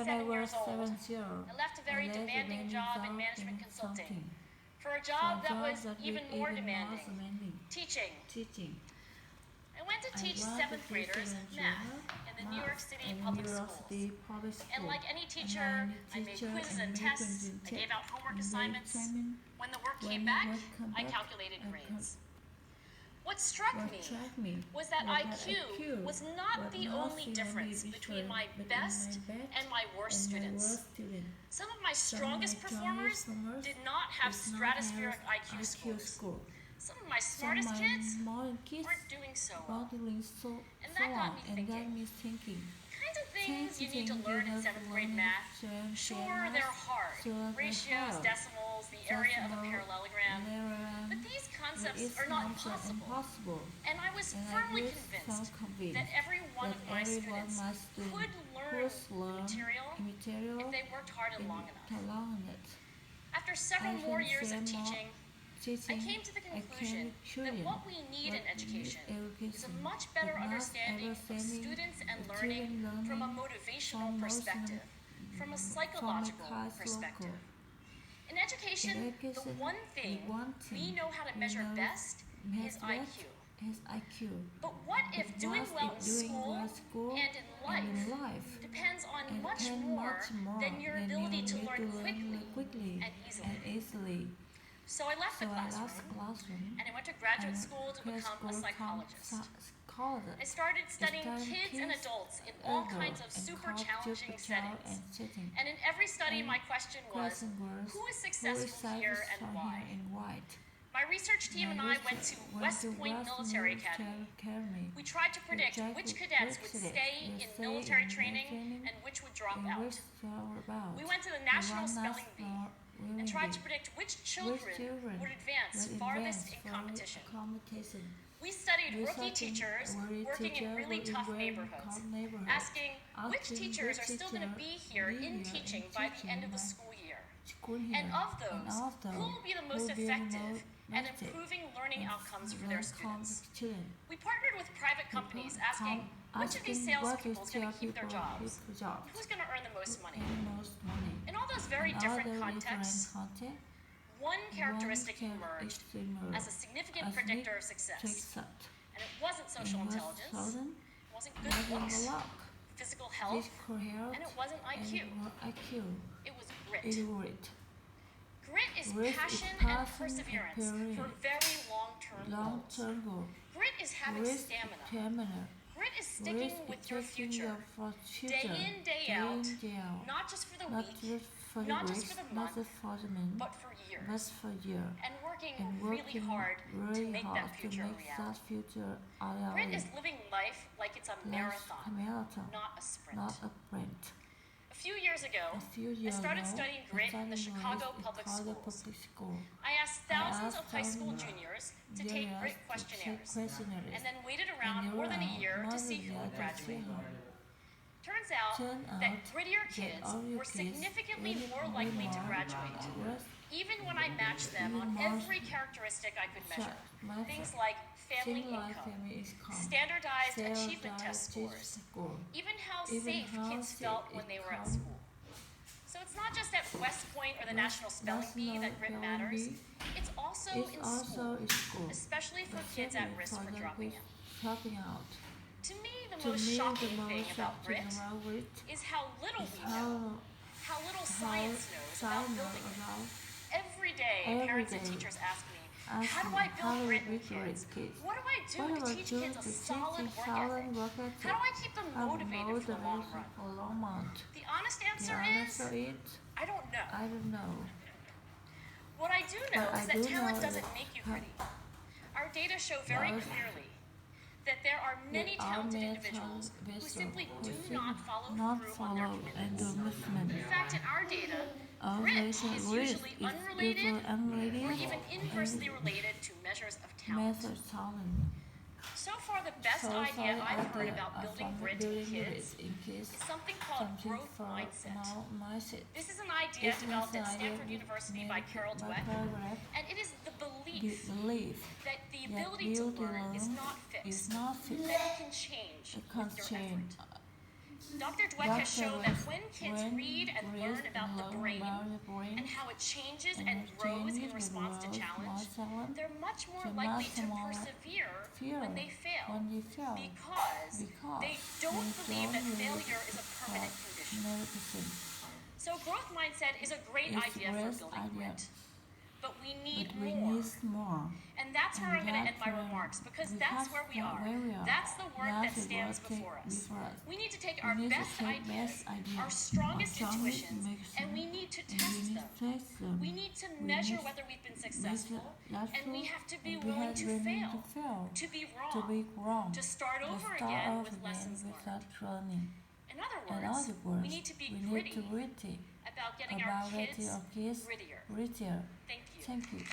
7 years old, I left a very demanding job in management consulting for a job that was even more demanding, teaching. I went to teach 7th graders math in the New York City public schools. And like any teacher, I made quizzes and tests, I gave out homework assignments. When the work came back, I calculated grades. What struck me was that IQ was not the only difference between my best and my worst students. Some of my strongest performers did not have stratospheric IQ scores. Some of my smartest kids weren't doing so well. And that got me thinking. Kinds of things you need to learn in 7th grade math. Sure, they're hard. Ratios, decimals, the area of a parallelogram. But these concepts are not impossible. And I was firmly convinced that every one of my students could learn material if they worked hard and long enough. After several more years of teaching, I came to the conclusion that what we need in education is a much better understanding of students and learning from a motivational perspective, from a psychological perspective. In education, the one thing we know how to measure best is IQ. But what if doing well in school and in life depends on much more than your ability to learn quickly and easily? So I left the classroom and I went to graduate school to become a psychologist. I started studying kids and adults in all kinds of super challenging settings. And in every study, my question was, who is successful here and why? My research team and I went to West Point Military Academy. We tried to predict which cadets would stay in military training and which would drop out. We went to the National Spelling Bee and tried to predict which children would advance farthest in competition. We studied rookie teachers working in really tough neighborhoods, asking which teachers are still going to be here in teaching by the end of the school year. And of those, who will be the most effective at improving learning outcomes for their students? We partnered with private companies asking which of these salespeople is going to keep their jobs, who's going to earn the most money. In all those very different contexts, one characteristic emerged as a significant predictor of success. And it wasn't social intelligence, it wasn't good looks, physical health, and it wasn't IQ. It was grit. Grit is passion and perseverance for very long-term goals. Grit is having stamina. Grit is sticking with your future, day in, day out, not just for the week, not just for the month, but for years, and working really hard to make that future a reality. Grit is living life like it's a marathon, not a sprint. A few years ago, I started studying grit in the Chicago public schools. I asked thousands of high school juniors to take grit questionnaires, and then waited around more than a year to see who would graduate. Turns out that grittier kids were significantly more likely to graduate, even when I matched them on every characteristic I could measure. Things like family income, standardized achievement test scores, even how safe kids felt when they were at school. So it's not just at West Point or the National Spelling Bee that grit matters, it's also in school, especially for kids at risk for dropping out. To me, the most shocking thing about grit is how little we know, how little science knows about building it. Every day, parents and teachers ask me, how do I build grit in kids? What do I do to teach kids a solid work ethic? How do I keep them motivated for the long run? The honest answer is, I don't know. What I do know is that talent doesn't make you gritty. Our data show very clearly that there are many talented individuals who simply do not follow through on their commitments. In fact, in our data, grit is usually unrelated or even inversely related to measures of talent. So far, the best idea I've heard about building grit in kids is something called growth mindset. This is an idea developed at Stanford University by Carol Dweck, and it is the belief that the ability to learn is not fixed, that it can change with your effort. Dr. Dweck has shown that when kids read and learn about the brain and how it changes and grows in response to challenge, they're much more likely to persevere when they fail because they don't believe that failure is a permanent condition. So growth mindset is a great idea for building grit. But we need more. And that's where I'm going to end my remarks, because that's where we are. That's the work that stands before us. We need to take our best ideas, our strongest intuitions, and we need to test them. We need to measure whether we've been successful, and we have to be willing to fail, to be wrong, to start over again with lessons learned. In other words, we need to be gritty about getting our kids grittier. Thank you.